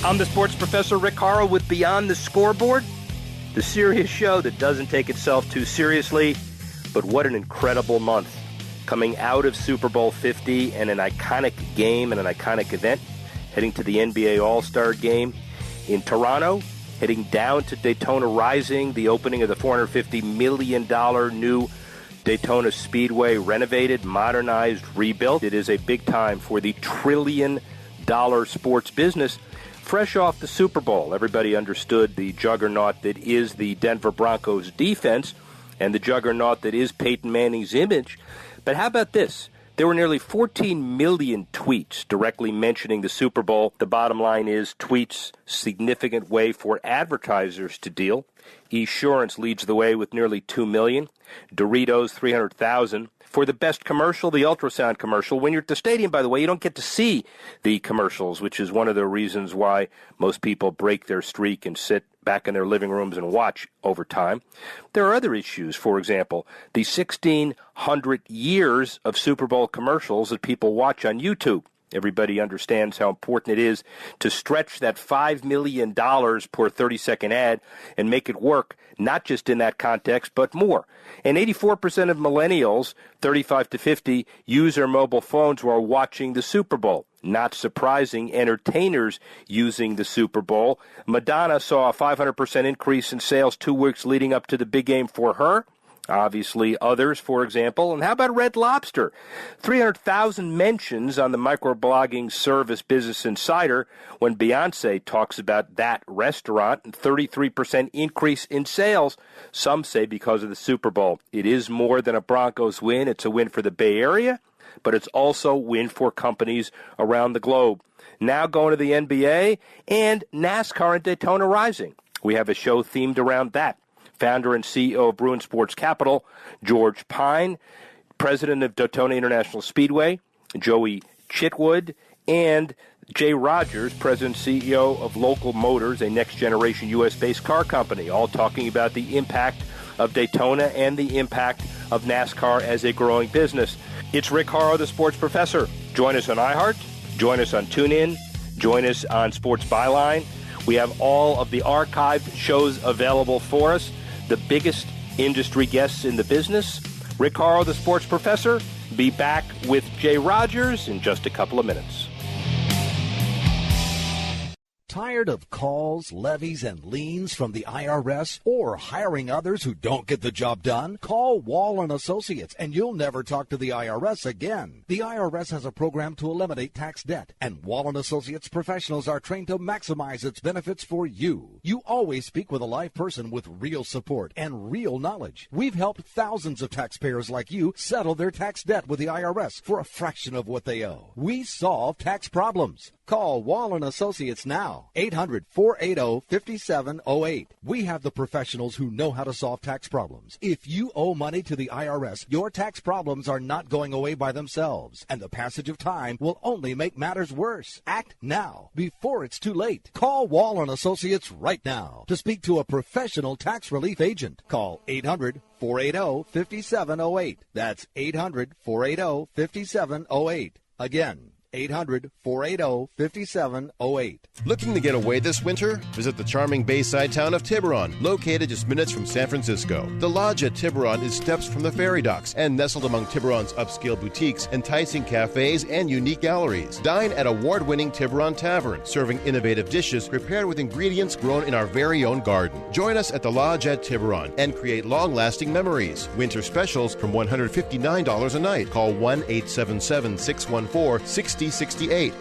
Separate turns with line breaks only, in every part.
I'm the sports professor Rick Horrow with Beyond the Scoreboard, the serious show that doesn't take itself too seriously, but what an incredible month. Coming out of Super Bowl 50 and an iconic game and an iconic event, heading to the NBA All-Star Game in Toronto, heading down to Daytona Rising, the opening of the $450 million new Daytona Speedway, renovated, modernized, rebuilt. It is a big time for the trillion-dollar sports business. Fresh off the Super Bowl, everybody understood the juggernaut that is the Denver Broncos defense and the juggernaut that is Peyton Manning's image. But how about this? There were nearly 14 million tweets directly mentioning the Super Bowl. The bottom line is tweets, significant way for advertisers to deal. Esurance leads the way with nearly 2 million. Doritos, 300,000. For the best commercial, the ultrasound commercial. When you're at the stadium, by the way, you don't get to see the commercials, which is one of the reasons why most people break their streak and sit back in their living rooms and watch over time. There are other issues. For example, the 1,600 years of Super Bowl commercials that people watch on YouTube. Everybody understands how important it is to stretch that $5 million per 30-second ad and make it work, not just in that context, but more. And 84% of millennials, 35 to 50, use their mobile phones while watching the Super Bowl. Not surprising, entertainers using the Super Bowl. Madonna saw a 500% increase in sales 2 weeks leading up to the big game for her. Obviously, others, for example. And how about Red Lobster? 300,000 mentions on the microblogging service Business Insider when Beyonce talks about that restaurant, and 33% increase in sales. Some say because of the Super Bowl. It is more than a Broncos win. It's a win for the Bay Area, but it's also a win for companies around the globe. Now going to the NBA and NASCAR and Daytona Rising. We have a show themed around that. Founder and CEO of Bruin Sports Capital, George Pine, president of Daytona International Speedway, Joey Chitwood, and Jay Rogers, president and CEO of Local Motors, a next-generation U.S.-based car company, all talking about the impact of Daytona and the impact of NASCAR as a growing business. It's Rick Horrow, the sports professor. Join us on iHeart. Join us on TuneIn. Join us on Sports Byline. We have all of the archived shows available for us. The biggest industry guests in the business. Rick Horrow, the sports professor, be back with Jay Rogers in just a couple of minutes.
Tired of calls, levies, and liens from the IRS or hiring others who don't get the job done? Call Wall & Associates and you'll never talk to the IRS again. The IRS has a program to eliminate tax debt, and Wall & Associates professionals are trained to maximize its benefits for you. You always speak with a live person with real support and real knowledge. We've helped thousands of taxpayers like you settle their tax debt with the IRS for a fraction of what they owe. We solve tax problems. Call Wall & Associates now, 800-480-5708. We have the professionals who know how to solve tax problems. If you owe money to the IRS, your tax problems are not going away by themselves, and the passage of time will only make matters worse. Act now, before it's too late. Call Wall & Associates right now to speak to a professional tax relief agent. Call 800-480-5708. That's 800-480-5708. Again, 800-480-5708.
Looking to get away this winter? Visit the charming bayside town of Tiburon, located just minutes from San Francisco. The Lodge at Tiburon is steps from the ferry docks and nestled among Tiburon's upscale boutiques, enticing cafes, and unique galleries. Dine at award-winning Tiburon Tavern, serving innovative dishes prepared with ingredients grown in our very own garden. Join us at the Lodge at Tiburon and create long-lasting memories. Winter specials from $159 a night. Call 1-877-614-6068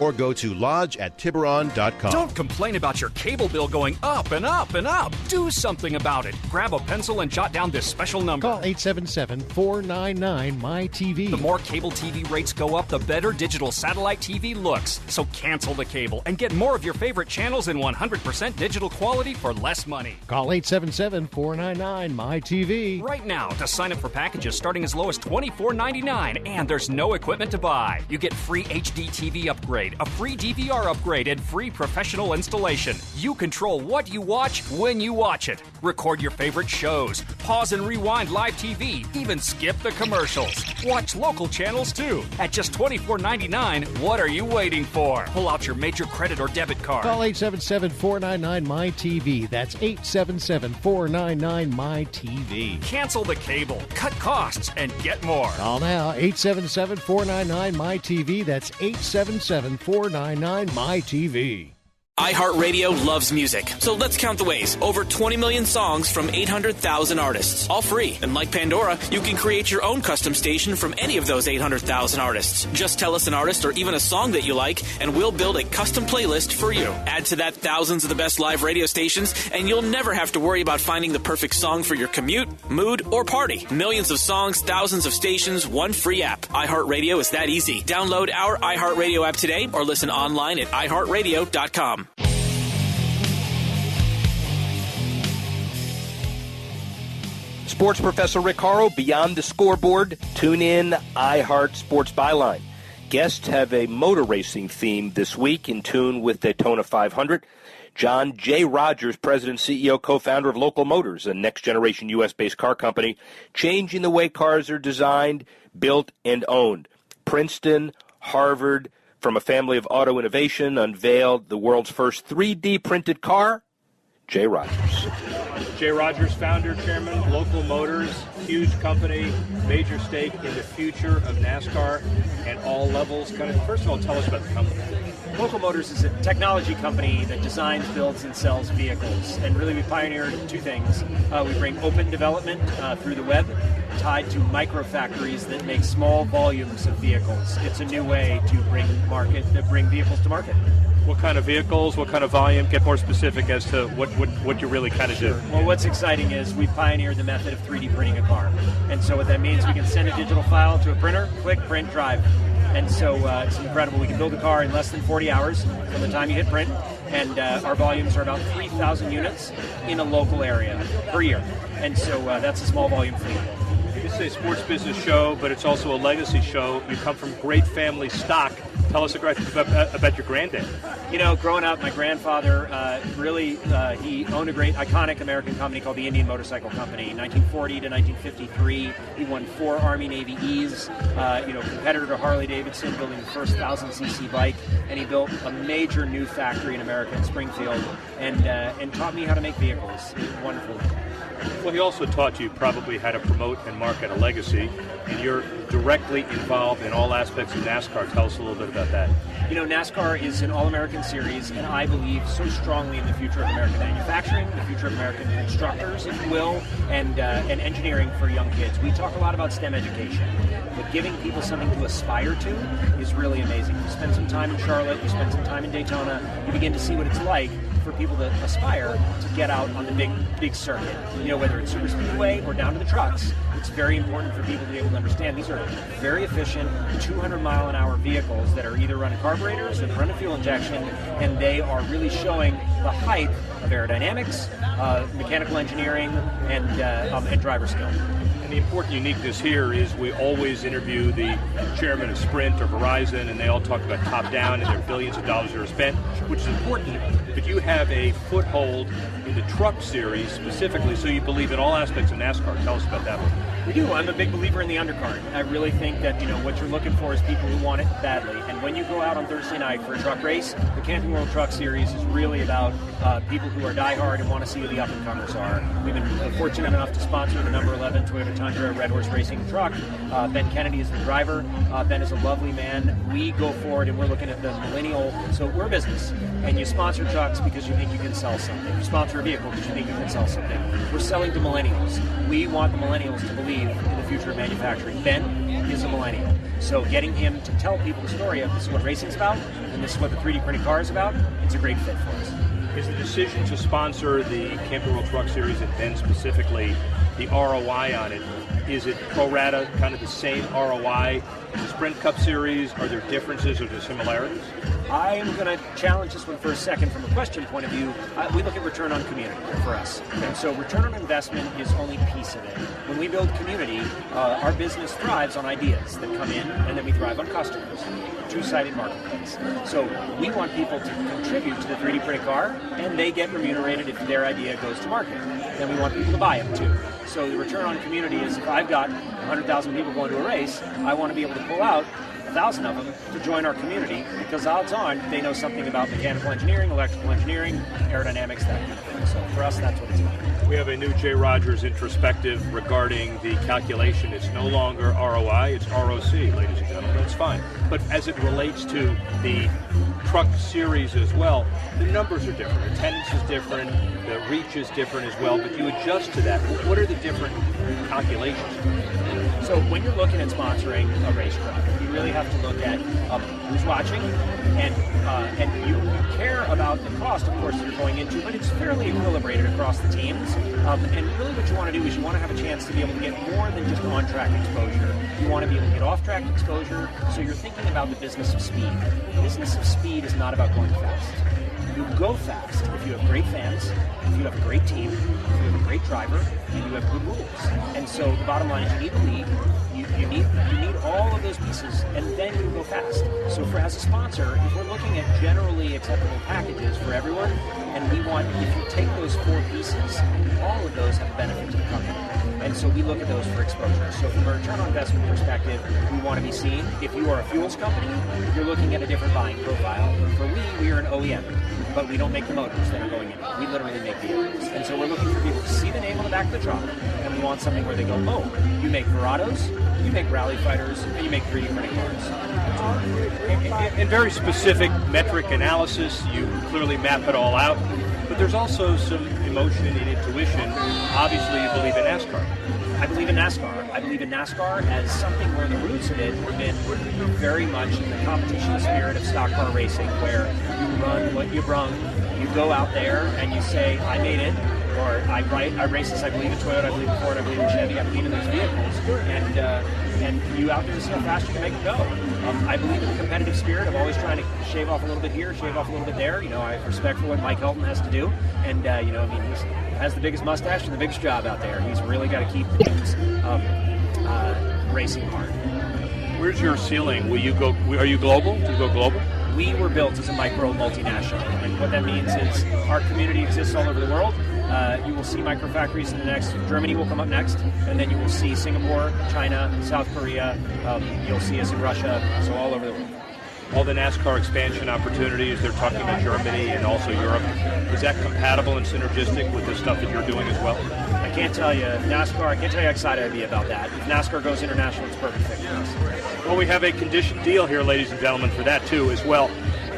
or go to lodge@tiburon.com.
Don't complain about your cable bill going up and up and up. Do something about it. Grab a pencil and jot down this special number.
Call 877-499-MY-TV.
The more cable TV rates go up, the better digital satellite TV looks. So cancel the cable and get more of your favorite channels in 100% digital quality for less money.
Call 877-499-MY-TV.
Right now to sign up for packages starting as low as $24.99, and there's no equipment to buy. You get free HD TV upgrade, a free DVR upgrade, and free professional installation. You control what you watch when you watch it. Record your favorite shows, pause and rewind live TV, even skip the commercials. Watch local channels too. At just $24.99, what are you waiting for? Pull out your major credit or debit card.
Call 877-499-MY-TV. That's 877-499-MY-TV.
Cancel the cable, cut costs, and get more.
Call now, 877-499-MY-TV. That's 877-499-MY-TV.
iHeartRadio loves music, so let's count the ways. Over 20 million songs from 800,000 artists, all free. And like Pandora, you can create your own custom station from any of those 800,000 artists. Just tell us an artist or even a song that you like, and we'll build a custom playlist for you. Add to that thousands of the best live radio stations, and you'll never have to worry about finding the perfect song for your commute, mood, or party. Millions of songs, thousands of stations, one free app. iHeartRadio is that easy. Download our iHeartRadio app today or listen online at iHeartRadio.com.
Sports Professor Rick Horrow, Beyond the Scoreboard. Tune in, iHeart Sports Byline. Guests have a motor racing theme this week in tune with Daytona 500. John J. Rogers, President, CEO, co-founder of Local Motors, a next-generation U.S.-based car company, changing the way cars are designed, built, and owned. Princeton, Harvard, from a family of auto innovation, unveiled the world's first 3D printed car. Jay Rogers.
Jay Rogers, founder, chairman, Local Motors, huge company, major stake in the future of NASCAR at all levels. First of all, tell us about the company.
Local Motors is a technology company that designs, builds, and sells vehicles. And really we pioneered two things. We bring open development through the web tied to micro factories that make small volumes of vehicles. It's a new way to bring vehicles to market.
What kind of vehicles, what kind of volume? Get more specific as to what you really kind of do.
Well, what's exciting is we pioneered the method of 3D printing a car. And so what that means, we can send a digital file to a printer, click, print, drive. And so it's incredible. We can build a car in less than 40 hours from the time you hit print. And our volumes are about 3,000 units in a local area per year. And so that's a small volume fleet.
This is a sports business show, but it's also a legacy show. You come from great family stock. Tell us about your granddad.
You know, growing up, my grandfather he owned a great iconic American company called the Indian Motorcycle Company. 1940 to 1953, he won 4 Army Navy E's, competitor to Harley Davidson, building the first 1,000cc bike, and he built a major new factory in America in Springfield, and taught me how to make vehicles. It was wonderful.
Well, he also taught you probably how to promote and market a legacy, and you're directly involved in all aspects of NASCAR. Tell us a little bit about that.
You know, NASCAR is an all-American series, and I believe so strongly in the future of American manufacturing, the future of American constructors, if you will, and engineering for young kids. We talk a lot about STEM education, but giving people something to aspire to is really amazing. You spend some time in Charlotte, you spend some time in Daytona, you begin to see what it's like for people to aspire to get out on the big circuit. You know, whether it's super speedway or down to the trucks, it's very important for people to be able to understand these are very efficient 200-mile-an-hour vehicles that are either running carburetors or running fuel injection, and they are really showing the height of aerodynamics, mechanical engineering, and driver skill.
And the important uniqueness here is we always interview the chairman of Sprint or Verizon, and they all talk about top-down and their billions of dollars that are spent, which is important, but you have a foothold in the truck series specifically, so you believe in all aspects of NASCAR. Tell us about that one.
We do. I'm a big believer in the undercard. I really think that, what you're looking for is people who want it badly. And when you go out on Thursday night for a truck race, the Camping World Truck Series is really about people who are diehard and want to see who the up-and-comers are. We've been fortunate enough to sponsor the number 11 Toyota Tundra Red Horse Racing truck. Ben Kennedy is the driver. Ben is a lovely man. We go forward and we're looking at the millennial. So we're a business. And you sponsor trucks because you think you can sell something. You sponsor a vehicle because you think you can sell something. We're selling to millennials. We want the millennials to believe in the future of manufacturing. Ben is a millennial. So getting him to tell people the story of this is what racing's about, and this is what the 3D printed car is about, it's a great fit for us.
Is the decision to sponsor the Camping World Truck Series and Ben specifically, the ROI on it, is it pro rata, kind of the same ROI as the Sprint Cup Series? Are there differences or there similarities?
I am going to challenge this one for a second from a question point of view. We look at return on community for us. And so return on investment is only a piece of it. When we build community, our business thrives on ideas that come in, and then we thrive on customers. Two-sided marketplace. So we want people to contribute to the 3D printed car, and they get remunerated if their idea goes to market. Then we want people to buy it too. So the return on community is, if I've got 100,000 people going to a race, I want to be able to pull out 1,000 of them to join our community, because odds on they know something about mechanical engineering, electrical engineering, aerodynamics, that kind of thing. So for us, that's what it's about.
We have a new Jay Rogers introspective regarding the calculation. It's no longer ROI, it's ROC, ladies and gentlemen. That's fine. But as it relates to the truck series as well, the numbers are different. Attendance is different, the reach is different as well, but you adjust to that. What are the different calculations?
So when you're looking at sponsoring a race truck, you really have to look at who's watching, and you care about the cost, of course, that you're going into, but it's fairly equilibrated across the teams. And really what you want to do is you want to have a chance to be able to get more than just on-track exposure. You want to be able to get off-track exposure, so you're thinking about the business of speed. The business of speed is not about going fast. You go fast if you have great fans, if you have a great team, if you have a great driver, and you have good rules. And so the bottom line is you need a lead, you need all of those pieces, and then you go fast. So as a sponsor, if we're looking at generally acceptable packages for everyone, and we want, if you take those 4 pieces, all of those have a benefit to the company. And so we look at those for exposure. So from a return on investment perspective, we want to be seen. If you are a fuels company, you're looking at a different buying profile. For we are an OEM, but we don't make the motors that are going in. We literally make the engines. And so we're looking for people to see the name on the back of the truck, and we want something where they go, oh, you make Verados, you make Rally Fighters, and you make 3D printing cars.
In very specific metric analysis, you clearly map it all out, but there's also some emotion and intuition. Obviously, you believe in NASCAR.
I believe in NASCAR. I believe in NASCAR as something where the roots of it have been very much in the competition spirit of stock car racing, where you run what you brung, you go out there and you say, I made it, or I race this, I believe in Toyota, I believe in Ford, I believe in Chevy, I believe in those vehicles, and you out there to see how fast you can make it go. I believe in the competitive spirit of always trying to shave off a little bit here, shave off a little bit there. You know, I have respect for what Mike Helton has to do, and he has the biggest mustache and the biggest job out there. He's really got to keep the teams racing hard.
Where's your ceiling? Will you go? Are you global? Do you go global?
We were built as a micro multinational, and what that means is our community exists all over the world. You will see microfactories in the next. Germany will come up next, and then you will see Singapore, China, South Korea. You'll see us in Russia, so all over the world.
All the NASCAR expansion opportunities, they're talking about Germany and also Europe. Is that compatible and synergistic with the stuff that you're doing as well?
I can't tell you NASCAR. I can't tell you how excited I'd be about that. If NASCAR goes international, it's perfect fit for us.
Well, we have a conditioned deal here, ladies and gentlemen, for that too as well.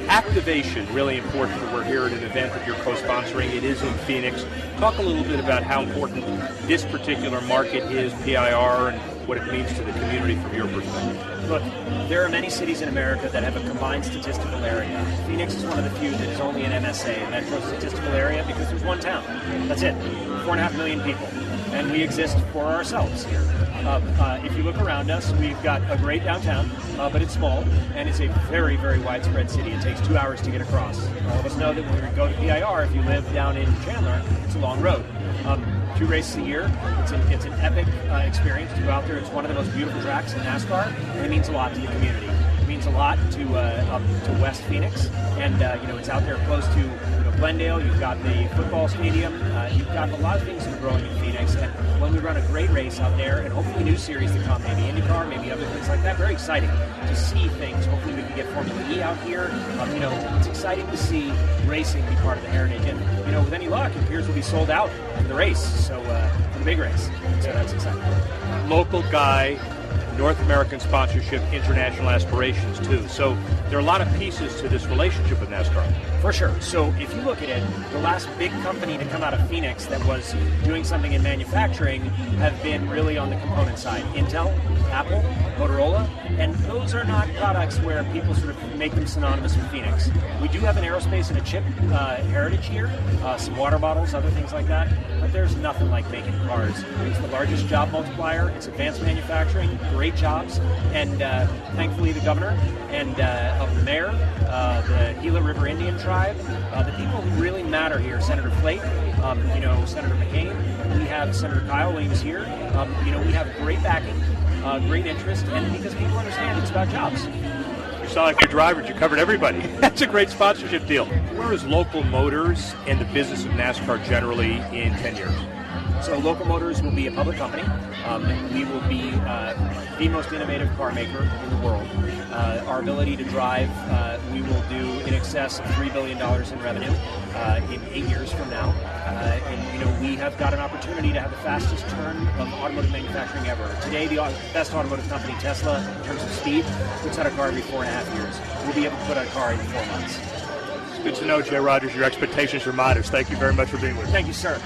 Activation, really important. We're here at an event that you're co-sponsoring. It is in Phoenix. Talk a little bit about how important this particular market is, PIR, and what it means to the community from your perspective.
Look, there are many cities in America that have a combined statistical area. Phoenix is one of the few that is only an MSA, a Metro Statistical Area, because there's one town. That's it. 4.5 million people. And we exist for ourselves here. If you look around us, we've got a great downtown, but it's small, and it's a very, very widespread city. It takes 2 hours to get across. All of us know that when we go to PIR, if you live down in Chandler, it's a long road. 2 races a year. It's an epic experience to go out there. It's one of the most beautiful tracks in NASCAR, and it means a lot to the community. It means a lot to up to West Phoenix, and it's out there close to Glendale. You've got the football stadium. You've got a lot of things that are growing in Phoenix, and when we run a great race out there, and hopefully new series to come, maybe IndyCar, maybe other things like that, very exciting to see things. Hopefully we can get Formula E out here. It's exciting to see racing be part of the heritage, and with any luck, it appears we'll be sold out for the race, so for the big race. So that's exciting.
Local guy, North American sponsorship, international aspirations too. So there are a lot of pieces to this relationship with NASCAR.
For sure. So if you look at it, the last big company to come out of Phoenix that was doing something in manufacturing have been really on the component side. Intel, Apple, Motorola, and those are not products where people sort of make them synonymous with Phoenix. We do have an aerospace and a chip heritage here, some water bottles, other things like that, but there's nothing like making cars. It's the largest job multiplier. It's advanced manufacturing, great great jobs, and thankfully the governor and of the mayor, the Gila River Indian tribe, the people who really matter here, Senator Flake, Senator McCain, we have Senator Kyle Williams here. We have great backing, great interest, and because people understand it's about jobs.
You sound like your drivers. You covered everybody. That's a great sponsorship deal. Where is Local Motors and the business of NASCAR generally in 10 years?
So Local Motors will be a public company. We will be the most innovative car maker in the world. Our ability to drive, we will do in excess of $3 billion in revenue in 8 years from now. We have got an opportunity to have the fastest turn of automotive manufacturing ever. Today, the best automotive company, Tesla, in terms of speed, puts out a car every 4.5 years. We'll be able to put out a car every 4 months.
It's good to know, Jay Rogers, your expectations are modest. Thank you very much for being with us.
Thank you, sir.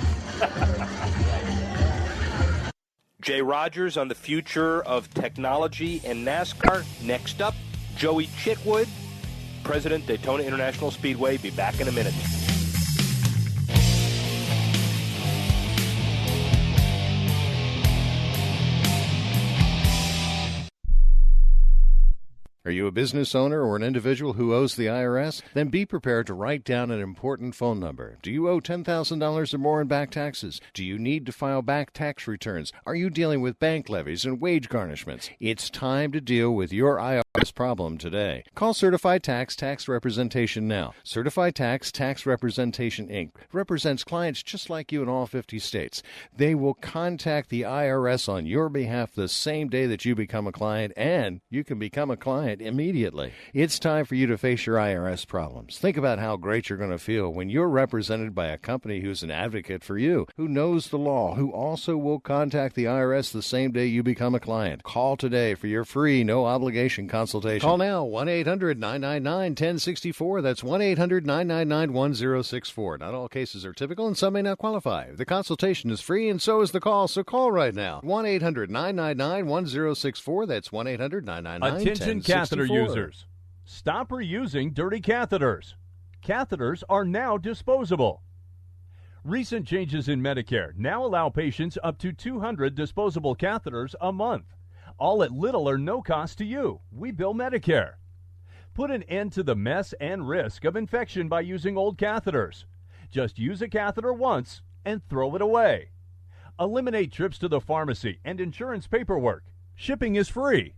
Jay Rogers on the future of technology and NASCAR. Next up, Joey Chitwood, President, Daytona International Speedway. Be back in a minute.
Are you a business owner or an individual who owes the IRS? Then be prepared to write down an important phone number. Do you owe $10,000 or more in back taxes? Do you need to file back tax returns? Are you dealing with bank levies and wage garnishments? It's time to deal with your IRS problem today. Call Certified Tax Representation now. Certified Tax Representation, Inc. represents clients just like you in all 50 states. They will contact the IRS on your behalf the same day that you become a client, and you can become a client immediately. It's time for you to face your IRS problems. Think about how great you're going to feel when you're represented by a company who's an advocate for you, who knows the law, who also will contact the IRS the same day you become a client. Call today for your free, no-obligation consultation. Call now, 1-800-999-1064. That's 1-800-999-1064. Not all cases are typical, and some may not qualify. The consultation is free, and so is the call, so call right now. 1-800-999-1064. That's 1-800-999-1064.
Attention catheter users. Stop reusing dirty catheters. Catheters are now disposable. Recent changes in Medicare now allow patients up to 200 disposable catheters a month, all at little or no cost to you. We bill Medicare. Put an end to the mess and risk of infection by using old catheters. Just use a catheter once and throw it away. Eliminate trips to the pharmacy and insurance paperwork. Shipping is free.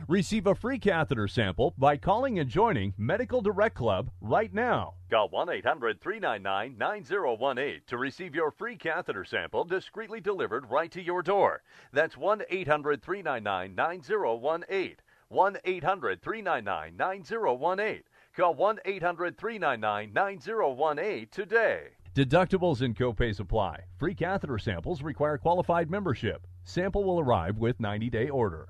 Receive a free catheter sample by calling and joining Medical Direct Club right now. Call 1-800-399-9018 to receive your free catheter sample discreetly delivered right to your door. That's 1-800-399-9018. 1-800-399-9018. Call 1-800-399-9018 today. Deductibles and copays apply. Free catheter samples require qualified membership. Sample will arrive with 90-day order.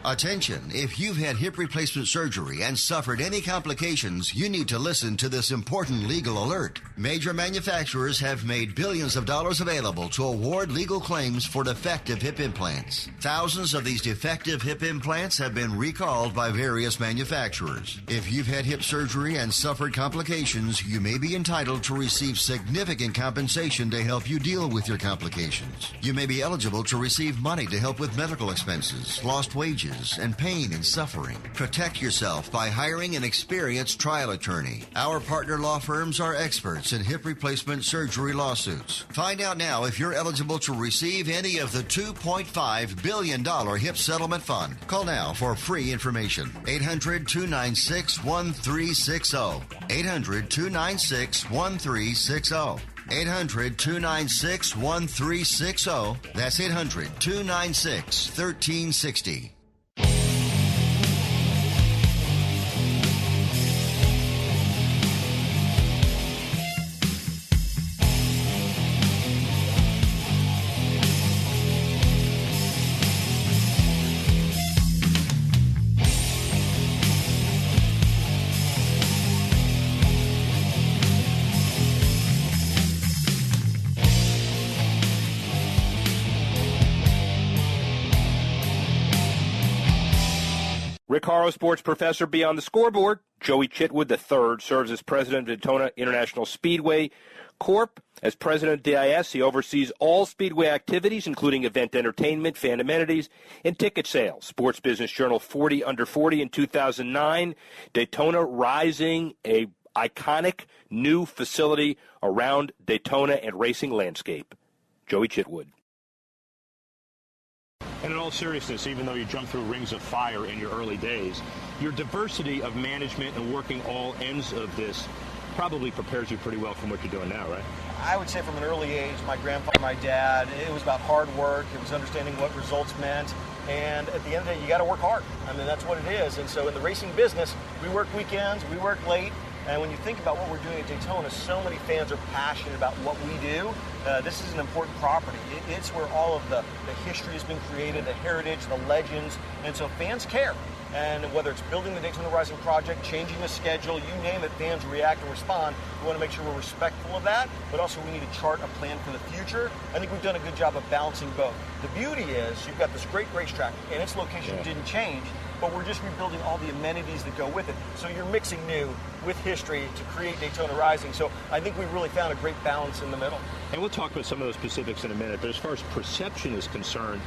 Attention, if you've had hip replacement surgery and suffered any complications, you need to listen to this important legal alert. Major manufacturers have made billions of dollars available to award legal claims for defective hip implants. Thousands of these defective hip implants have been recalled by various manufacturers. If you've had hip surgery and suffered complications, you may be entitled to receive significant compensation to help you deal with your complications. You may be eligible to receive money to help with medical expenses, lost wages, and pain and suffering. Protect yourself by hiring an experienced trial attorney. Our partner law firms are experts in hip replacement surgery lawsuits. Find out now if you're eligible to receive any of the $2.5 billion hip settlement fund. Call now for free information. 800-296-1360. 800-296-1360. 800-296-1360. That's 800-296-1360.
Rick Horrow, sports professor beyond the scoreboard. Joey Chitwood III serves as president of Daytona International Speedway Corp. As president of DIS, he oversees all speedway activities, including event entertainment, fan amenities, and ticket sales. Sports Business Journal 40 Under 40 in 2009. Daytona Rising, a iconic new facility around Daytona and racing landscape. Joey Chitwood.
And in all seriousness, even though you jumped through rings of fire in your early days, your diversity of management and working all ends of this probably prepares you pretty well from what you're doing now, right?
I would say from an early age, my grandfather, my dad, it was about hard work. It was understanding what results meant. And at the end of the day, you got to work hard. I mean, that's what it is. And so in the racing business, we work weekends, we work late. And when you think about what we're doing at Daytona, so many fans are passionate about what we do. This is an important property. It's where all of the history has been created, the heritage, the legends, and so fans care. And whether it's building the Daytona Rising project, changing the schedule, you name it, fans react and respond. We want to make sure we're respectful of that, but also we need to chart a plan for the future. I think we've done a good job of balancing both. The beauty is you've got this great racetrack, and its location didn't change, but we're just rebuilding all the amenities that go with it. So you're mixing new with history to create Daytona Rising. So I think we've really found a great balance in the middle.
And we'll talk about some of those specifics in a minute, but as far as perception is concerned,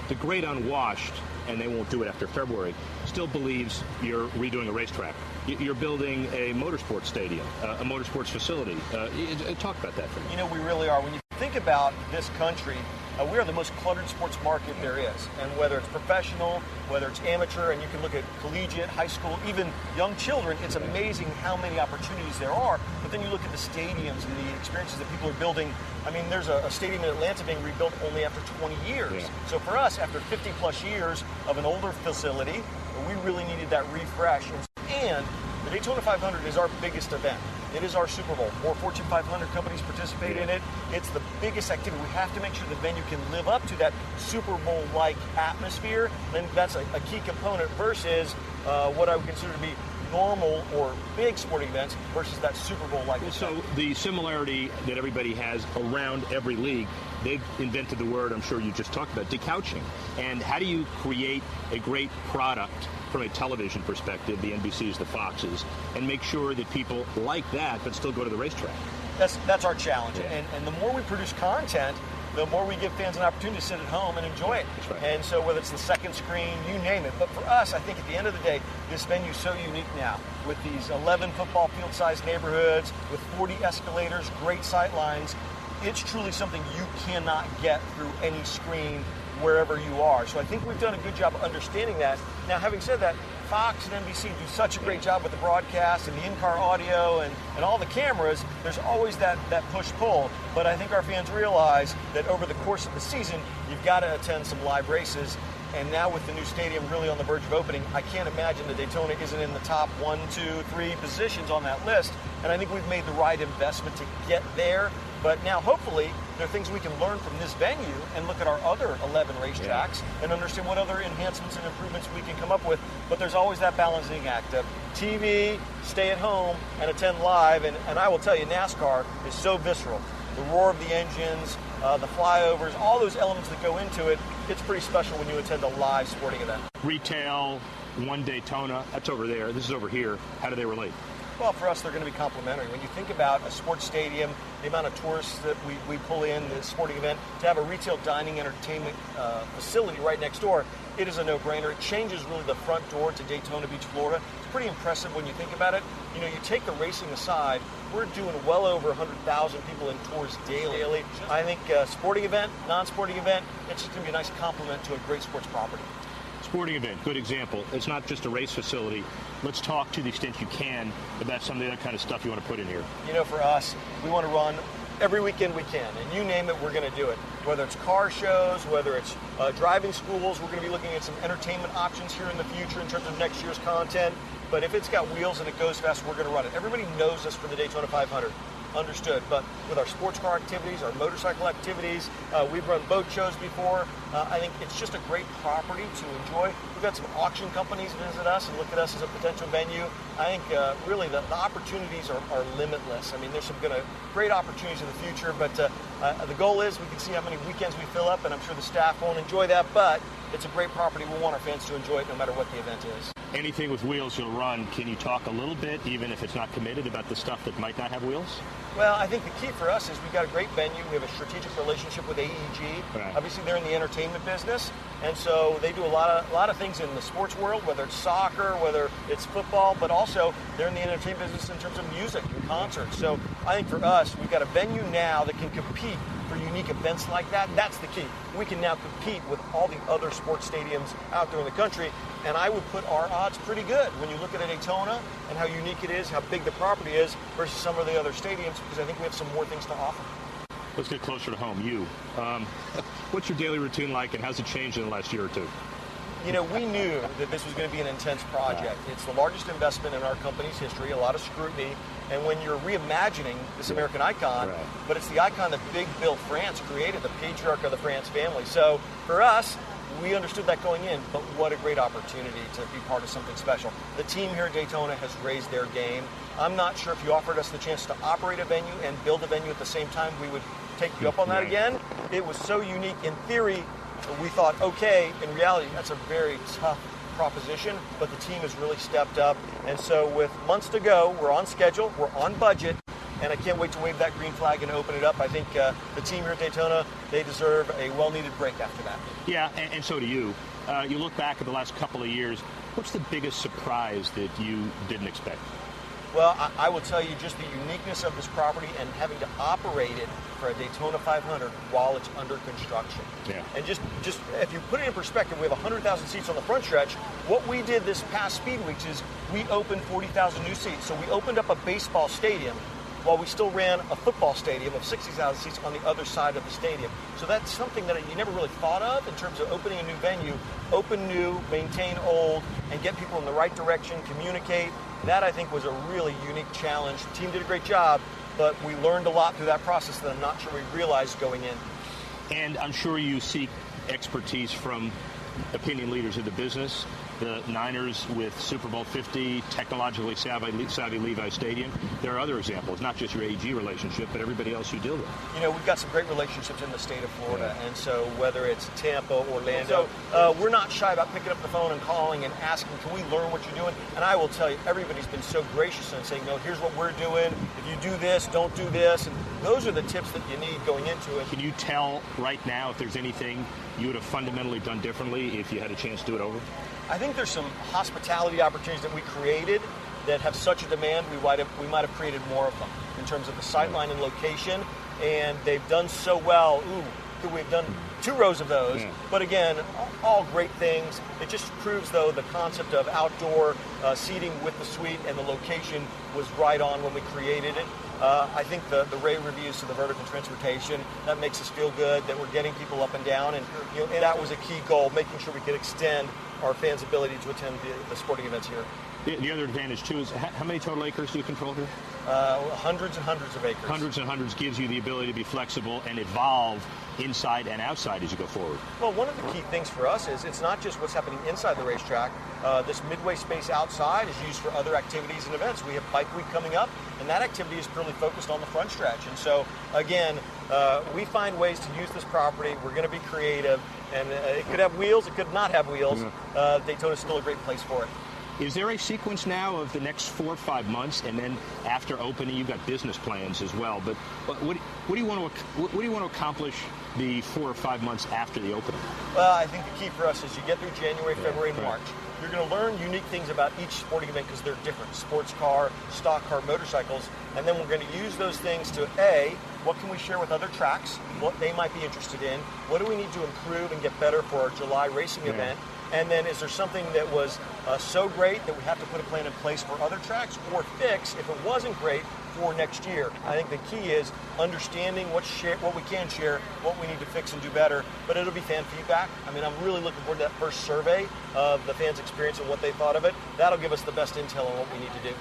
the great unwashed, and they won't do it after February, still believes you're redoing a racetrack. You're building a motorsports stadium, a motorsports facility. Talk about that for me.
You know, we really are. When you think about this country, we are the most cluttered sports market there is. And whether it's professional, whether it's amateur, and you can look at collegiate, high school, even young children, it's amazing how many opportunities there are. But then you look at the stadiums and the experiences that people are building. I mean, there's a stadium in Atlanta being rebuilt only after 20 years. Yeah. So for us, after 50 plus years of an older facility, we really needed that refresh. And the Daytona 500 is our biggest event. It is our Super Bowl. More Fortune 500 companies participate in it. It's the biggest activity. We have to make sure the venue can live up to that Super Bowl-like atmosphere. And that's a key component versus what I would consider to be normal or big sporting events versus that Super Bowl-like event.
So the similarity that everybody has around every league, they've invented the word, I'm sure you just talked about, decouching. And how do you create a great product from a television perspective, the NBCs, the Foxes, and make sure that people like that but still go to the racetrack?
That's our challenge. Yeah. And the more we produce content, the more we give fans an opportunity to sit at home and enjoy it.
That's right.
And so whether it's the second screen, you name it. But for us, I think at the end of the day, this venue is so unique now with these 11 football field-sized neighborhoods, with 40 escalators, great sight lines. It's truly something you cannot get through any screen wherever you are. So I think we've done a good job of understanding that. Now, having said that, Fox and NBC do such a great job with the broadcast and the in-car audio and all the cameras. There's always that push-pull. But I think our fans realize that over the course of the season, you've got to attend some live races. And now with the new stadium really on the verge of opening, I can't imagine that Daytona isn't in the top 1, 2, 3 positions on that list. And I think we've made the right investment to get there. But now, hopefully, there are things we can learn from this venue and look at our other 11 racetracks and understand what other enhancements and improvements we can come up with. But there's always that balancing act of TV, stay at home, and attend live. And I will tell you, NASCAR is so visceral. The roar of the engines, the flyovers, all those elements that go into it, it's pretty special when you attend a live sporting event.
Retail, one Daytona, that's over there. This is over here. How do they relate?
Well, for us, they're going to be complementary. When you think about a sports stadium, the amount of tourists that we pull in, the sporting event, to have a retail dining entertainment facility right next door, it is a no-brainer. It changes really the front door to Daytona Beach, Florida. It's pretty impressive when you think about it. You know, you take the racing aside, we're doing well over 100,000 people in tours daily. I think sporting event, non-sporting event, it's just going to be a nice complement to a great sports property.
Sporting event, good example. It's not just a race facility. Let's talk to the extent you can about some of the other kind of stuff you want to put in here.
You know, for us, we want to run every weekend we can, and you name it, we're going to do it. Whether it's car shows, whether it's driving schools, we're going to be looking at some entertainment options here in the future in terms of next year's content. But if it's got wheels and it goes fast, we're going to run it. Everybody knows us for the Daytona 500. understood. But with our sports car activities, our motorcycle activities, we've run boat shows before. I think it's just a great property to enjoy. We've got some auction companies visit us and look at us as a potential venue. I think really the opportunities are limitless. I mean, there's some great opportunities in the future, but the goal is we can see how many weekends we fill up, and I'm sure the staff won't enjoy that, but it's a great property. We want our fans to enjoy it no matter what the event is.
Anything with wheels you'll run. Can you talk a little bit, even if it's not committed, about the stuff that might not have wheels?
Well, I think the key for us is we've got a great venue. We have a strategic relationship with AEG.
Right.
Obviously, they're in the entertainment business, and so they do a lot of things in the sports world, whether it's soccer, whether it's football, but also they're in the entertainment business in terms of music and concerts. So I think for us, we've got a venue now that can compete for unique events like that. That's the key. We can now compete with all the other sports stadiums out there in the country, and I would put our odds pretty good when you look at Daytona and how unique it is, how big the property is versus some of the other stadiums, because I think we have some more things to offer.
Let's get closer to home. You, what's your daily routine like, and how's it changed in the last year or two?
You know, we knew that this was going to be an intense project. It's the largest investment in our company's history, a lot of scrutiny. And when you're reimagining this American icon, but it's the icon that Big Bill France created, the patriarch of the France family. So for us, we understood that going in, but what a great opportunity to be part of something special. The team here at Daytona has raised their game. I'm not sure if you offered us the chance to operate a venue and build a venue at the same time, we would take you up on that again. It was so unique. In theory, we thought, okay, in reality, that's a very tough proposition, but the team has really stepped up. And so with months to go, we're on schedule, we're on budget, and I can't wait to wave that green flag and open it up. I think the team here at Daytona, they deserve a well-needed break after that.
Yeah, and so do you. You look back at the last couple of years, what's the biggest surprise that you didn't expect?
Well, I will tell you just the uniqueness of this property and having to operate it for a Daytona 500 while it's under construction.
Yeah.
And just if you put it in perspective, we have 100,000 seats on the front stretch. What we did this past Speed Weeks is we opened 40,000 new seats. So we opened up a baseball stadium while we still ran a football stadium of 60,000 seats on the other side of the stadium. So that's something that you never really thought of in terms of opening a new venue. Open new, maintain old, and get people in the right direction, communicate. That, I think, was a really unique challenge. The team did a great job, but we learned a lot through that process that I'm not sure we realized going in.
And I'm sure you seek expertise from opinion leaders of the business. The Niners with Super Bowl 50, technologically savvy Levi Stadium. There are other examples, not just your AG relationship, but everybody else you deal with.
You know, we've got some great relationships in the state of Florida, and so whether it's Tampa, Orlando, we're not shy about picking up the phone and calling and asking, can we learn what you're doing? And I will tell you, everybody's been so gracious in saying, no, here's what we're doing. If you do this, don't do this. And those are the tips that you need going into it.
Can you tell right now if there's anything you would have fundamentally done differently if you had a chance to do it over?
I think there's some hospitality opportunities that we created that have such a demand, we might have created more of them in terms of the sightline and location, and they've done so well. We've done 2 rows of those, but again, all great things. It just proves, though, the concept of outdoor seating with the suite and the location was right on when we created it. I think the rave reviews to the vertical transportation, that makes us feel good that we're getting people up and down, and that was a key goal, making sure we could extend our fans' ability to attend the sporting events here.
The other advantage, too, is how many total acres do you control here?
Hundreds and hundreds of acres.
Hundreds and hundreds gives you the ability to be flexible and evolve inside and outside as you go forward.
Well, one of the key things for us is it's not just what's happening inside the racetrack. This midway space outside is used for other activities and events. We have Bike Week coming up, and that activity is purely focused on the front stretch. And so, again, we find ways to use this property. We're going to be creative, and it could have wheels, it could not have wheels. Daytona is still a great place for it.
Is there a sequence now of the next 4 or 5 months, and then after opening, you've got business plans as well? But what do you want to accomplish the 4 or 5 months after the opening?
Well, I think the key for us is you get through January, February, and March. You're going to learn unique things about each sporting event because they're different. Sports car, stock car, motorcycles. And then we're going to use those things to, A, what can we share with other tracks, what they might be interested in, what do we need to improve and get better for our July racing event, and then is there something that was so great that we have to put a plan in place for other tracks, or fix, if it wasn't great, for next year. I think the key is understanding what we can share, what we need to fix and do better, but it'll be fan feedback. I mean, I'm really looking forward to that first survey of the fans' experience and what they thought of it. That'll give us the best intel on what we need to do.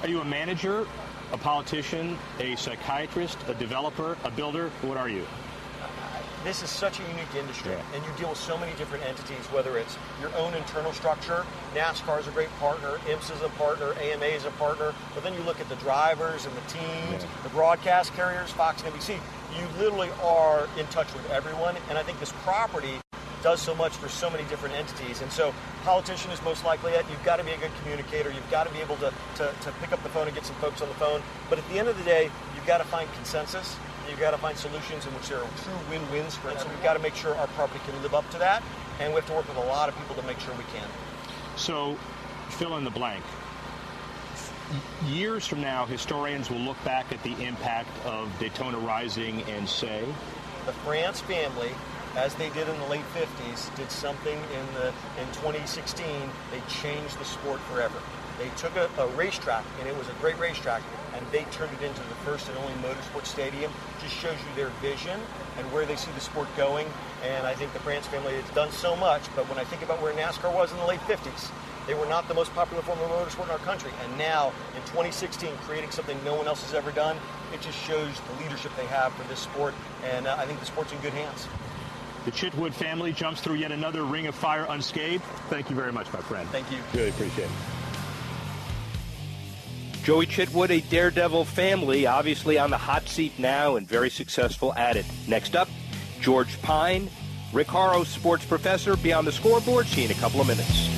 Are you a manager a politician, a psychiatrist, a developer, a builder? What are you?
This is such a unique industry, and you deal with so many different entities, whether it's your own internal structure. NASCAR is a great partner, IMSS is a partner, AMA is a partner, but then you look at the drivers and the teams, the broadcast carriers, Fox and NBC. You literally are in touch with everyone, and I think this property does so much for so many different entities. And so politician is most likely it. You've got to be a good communicator. You've got to be able to pick up the phone and get some folks on the phone. But at the end of the day, you've got to find consensus. You've got to find solutions in which there are true win-wins for it. So we've got to make sure our property can live up to that, and we have to work with a lot of people to make sure we can.
So, fill in the blank. Years from now, historians will look back at the impact of Daytona Rising and say,
the France family, as they did in the late 50s, did something in 2016. They changed the sport forever. They took a racetrack, and it was a great racetrack, and they turned it into the first and only motorsport stadium. Just shows you their vision and where they see the sport going. And I think the France family has done so much, but when I think about where NASCAR was in the late 50s, they were not the most popular form of motorsport in our country. And now, in 2016, creating something no one else has ever done, it just shows the leadership they have for this sport, and I think the sport's in good hands.
The Chitwood family jumps through yet another ring of fire unscathed. Thank you very much, my friend.
Thank you.
Really appreciate it.
Joey Chitwood, a Daredevil family, obviously on the hot seat now and very successful at it. Next up, George Pine, Rick Horrow, sports professor, Beyond the Scoreboard. See you in a couple of minutes.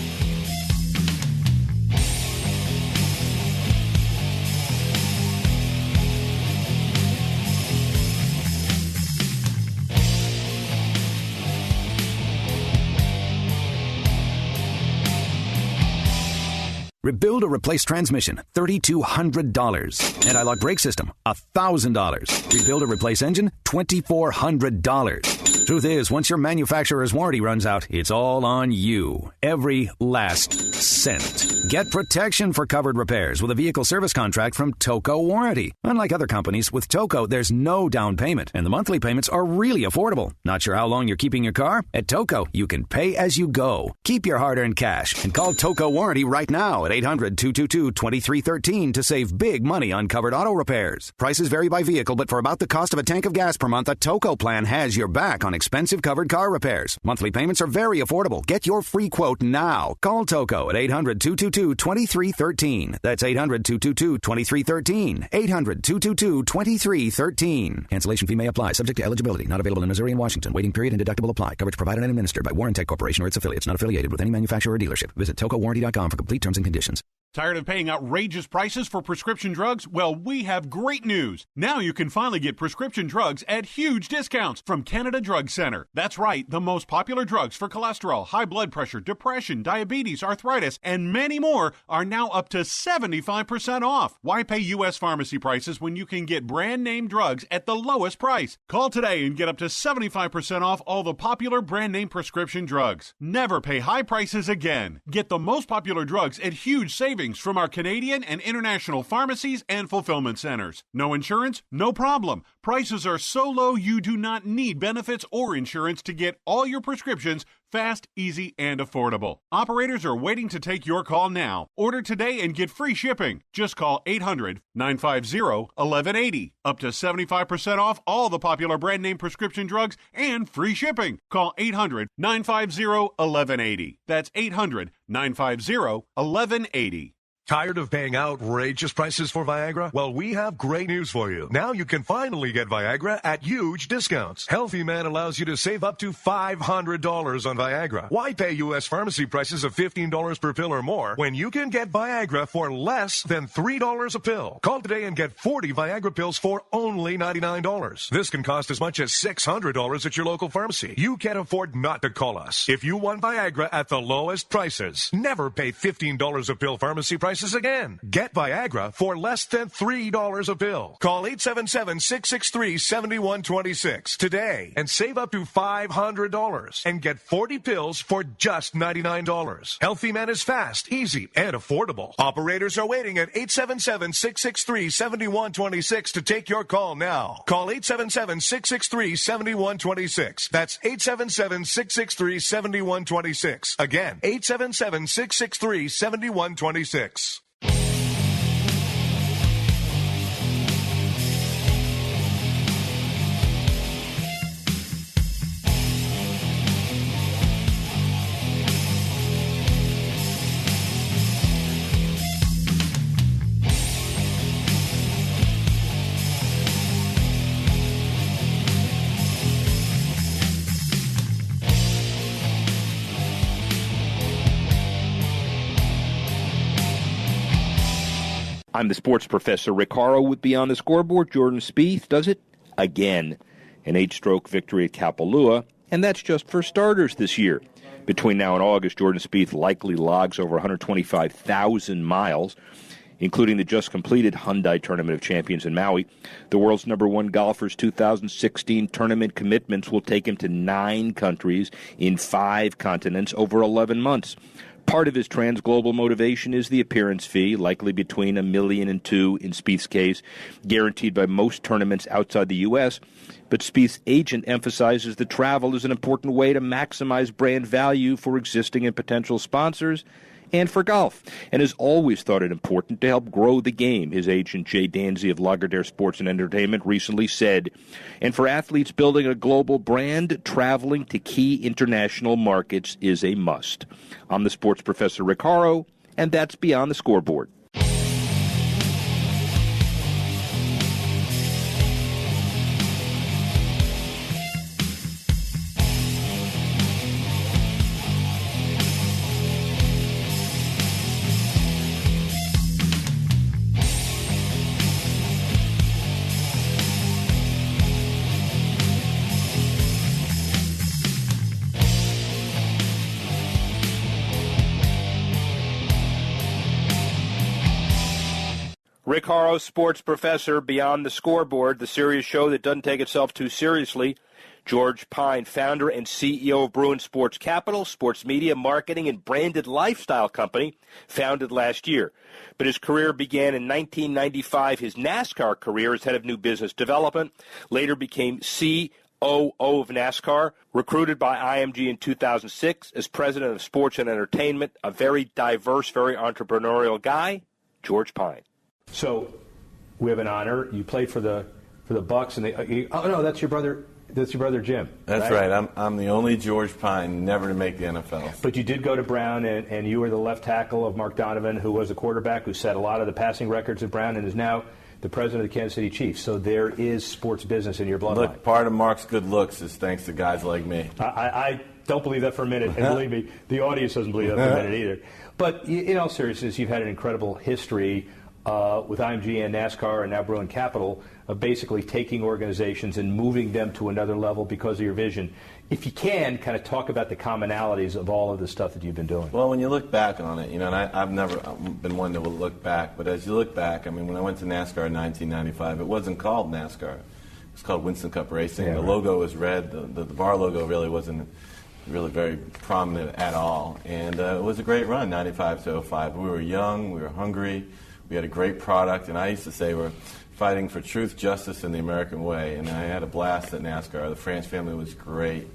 Rebuild or replace transmission, $3,200. Anti-lock brake system, $1,000. Rebuild or replace engine, $2,400. Truth is, once your manufacturer's warranty runs out, it's all on you. Every last cent. Get protection for covered repairs with a vehicle service contract from Toco Warranty. Unlike other companies, with Toco, there's no down payment, and the monthly payments are really affordable. Not sure how long you're keeping your car? At Toco, you can pay as you go. Keep your hard-earned cash and call Toco Warranty right now at 800-222-2313 to save big money on covered auto repairs. Prices vary by vehicle, but for about the cost of a tank of gas per month, a Toco plan has your back on expensive covered car repairs. Monthly payments are very affordable. Get your free quote now. Call Toco at 800-222-2313. That's 800-222-2313. 800-222-2313. Cancellation fee may apply. Subject to eligibility. Not available in Missouri and Washington. Waiting period and deductible apply. Coverage provided and administered by Warrantech Corporation or its affiliates. Not affiliated with any manufacturer or dealership. Visit TocoWarranty.com for complete terms and conditions.
Tired of paying outrageous prices for prescription drugs? Well, we have great news. Now you can finally get prescription drugs at huge discounts from Canada Drug Center. That's right, the most popular drugs for cholesterol, high blood pressure, depression, diabetes, arthritis, and many more are now up to 75% off. Why pay U.S. pharmacy prices when you can get brand name drugs at the lowest price? Call today and get up to 75% off all the popular brand name prescription drugs. Never pay high prices again. Get the most popular drugs at huge savings from our Canadian and international pharmacies and fulfillment centers. No insurance? No problem. Prices are so low you do not need benefits or insurance to get all your prescriptions fast, easy, and affordable. Operators are waiting to take your call now. Order today and get free shipping. Just call 800-950-1180. Up to 75% off all the popular brand name prescription drugs and free shipping. Call 800-950-1180. That's 800-950-1180.
Tired of paying outrageous prices for Viagra? Well, we have great news for you. Now you can finally get Viagra at huge discounts. Healthy Man allows you to save up to $500 on Viagra. Why pay U.S. pharmacy prices of $15 per pill or more when you can get Viagra for less than $3 a pill? Call today and get 40 Viagra pills for only $99. This can cost as much as $600 at your local pharmacy. You can't afford not to call us. If you want Viagra at the lowest prices, never pay $15 a pill pharmacy prices again. Get Viagra for less than $3 a pill. Call 877-663-7126 today and save up to $500 and get 40 pills for just $99. Healthy Man is fast, easy, and affordable. Operators are waiting at 877-663-7126 to take your call now. Call 877-663-7126. That's 877-663-7126. Again, 877-663-7126.
I'm the sports professor, Rick Horrow, with Beyond the Scoreboard. Jordan Spieth does it again. An 8-stroke victory at Kapalua, and that's just for starters this year. Between now and August, Jordan Spieth likely logs over 125,000 miles, including the just-completed Hyundai Tournament of Champions in Maui. The world's #1 golfer's 2016 tournament commitments will take him to 9 countries in 5 continents over 11 months. Part of his trans-global motivation is the appearance fee, likely between $1 million and $2 million in Spieth's case, guaranteed by most tournaments outside the U.S., but Spieth's agent emphasizes that travel is an important way to maximize brand value for existing and potential sponsors and for golf, and has always thought it important to help grow the game. His agent, Jay Danzy of Lagardère Sports and Entertainment, recently said, and for athletes building a global brand, traveling to key international markets is a must. I'm the sports professor, Rick Horrow, and that's Beyond the Scoreboard. Rick Horrow, sports professor, Beyond the Scoreboard, the serious show that doesn't take itself too seriously. George Pine, founder and CEO of Bruin Sports Capital, sports media, marketing, and branded lifestyle company, founded last year. But his career began in 1995. His NASCAR career as head of new business development, later became COO of NASCAR, recruited by IMG in 2006 as president of sports and entertainment, a very diverse, very entrepreneurial guy, George Pine.
So, we have an honor. You played for the Bucks, and oh no, that's your brother. That's your brother Jim.
That's right. I'm the only George Pine never to make the NFL.
But you did go to Brown, and you were the left tackle of Mark Donovan, who was a quarterback who set a lot of the passing records at Brown, and is now the president of the Kansas City Chiefs. So there is sports business in your bloodline.
Look, part of Mark's good looks is thanks to guys like me.
I don't believe that for a minute, and believe me, the audience doesn't believe that for a minute either. But in all seriousness, you've had an incredible history with IMG and NASCAR and now Bruin Capital of basically taking organizations and moving them to another level because of your vision. If you can, kind of talk about the commonalities of all of the stuff that you've been doing.
Well, when you look back on it, and I've never been one to look back, but as you look back, I mean, when I went to NASCAR in 1995, it wasn't called NASCAR. It was called Winston Cup Racing. Yeah, the logo was red. The bar logo really wasn't really very prominent at all. And it was a great run, 95 to 05. We were young. We were hungry. We had a great product, and I used to say we're fighting for truth, justice, and the American way. And I had a blast at NASCAR. The France family was great.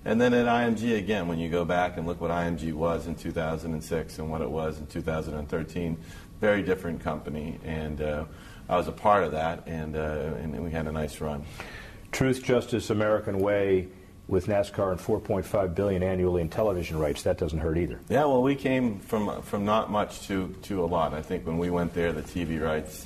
And then at IMG, again, when you go back and look what IMG was in 2006 and what it was in 2013, very different company. And I was a part of that, and we had a nice run.
Truth, justice, American way. With NASCAR and $4.5 billion annually in television rights, that doesn't hurt either.
Yeah, well, we came from not much to a lot. I think when we went there, the TV rights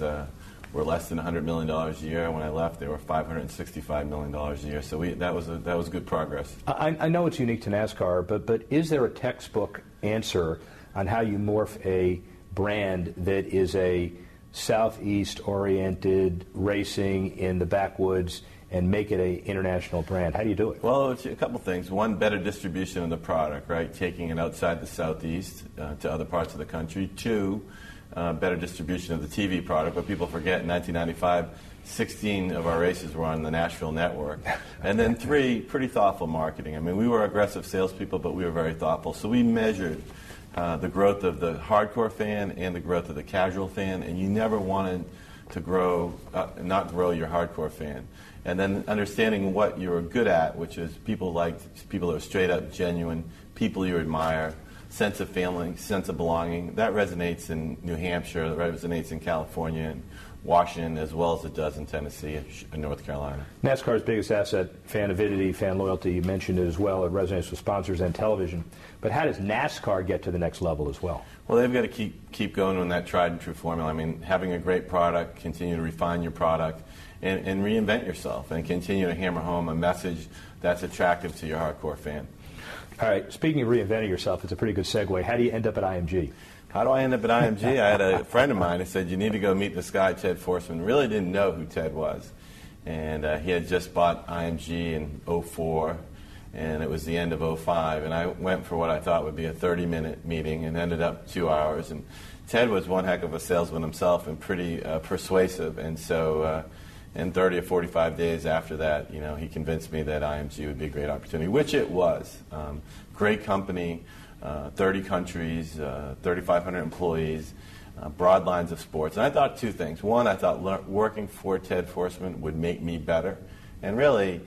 were less than $100 million a year. When I left, they were $565 million a year. So that was good progress.
I know it's unique to NASCAR, but is there a textbook answer on how you morph a brand that is a southeast-oriented racing in the backwoods and make it an international brand? How do you do it?
Well, it's a couple things. One, better distribution of the product, right? Taking it outside the Southeast to other parts of the country. Two, better distribution of the TV product. But people forget, in 1995, 16 of our races were on the Nashville network. And then three, pretty thoughtful marketing. I mean, we were aggressive salespeople, but we were very thoughtful. So we measured the growth of the hardcore fan and the growth of the casual fan, and you never wanted to not grow your hardcore fan. And then understanding what you're good at, which is people that are straight up genuine, people you admire, sense of family, sense of belonging. That resonates in New Hampshire, that resonates in California and Washington, as well as it does in Tennessee and North Carolina.
NASCAR's biggest asset, fan avidity, fan loyalty. You mentioned it as well. It resonates with sponsors and television. But how does NASCAR get to the next level as well?
Well, they've got to keep going on that tried and true formula. I mean, having a great product, continue to refine your product, and reinvent yourself, and continue to hammer home a message that's attractive to your hardcore fan.
All right, speaking of reinventing yourself, it's a pretty good segue. How do you end up at IMG?
How do I end up at IMG? I had a friend of mine who said, you need to go meet this guy, Ted Forsman. Really didn't know who Ted was. And he had just bought IMG in 2004, and it was the end of 2005. And I went for what I thought would be a 30-minute meeting and ended up 2 hours. And Ted was one heck of a salesman himself and pretty persuasive. And so in 30 or 45 days after that, he convinced me that IMG would be a great opportunity, which it was. Great company. 30 countries, 3,500 employees, broad lines of sports. And I thought two things. One, I thought working for Ted Forsman would make me better. And really,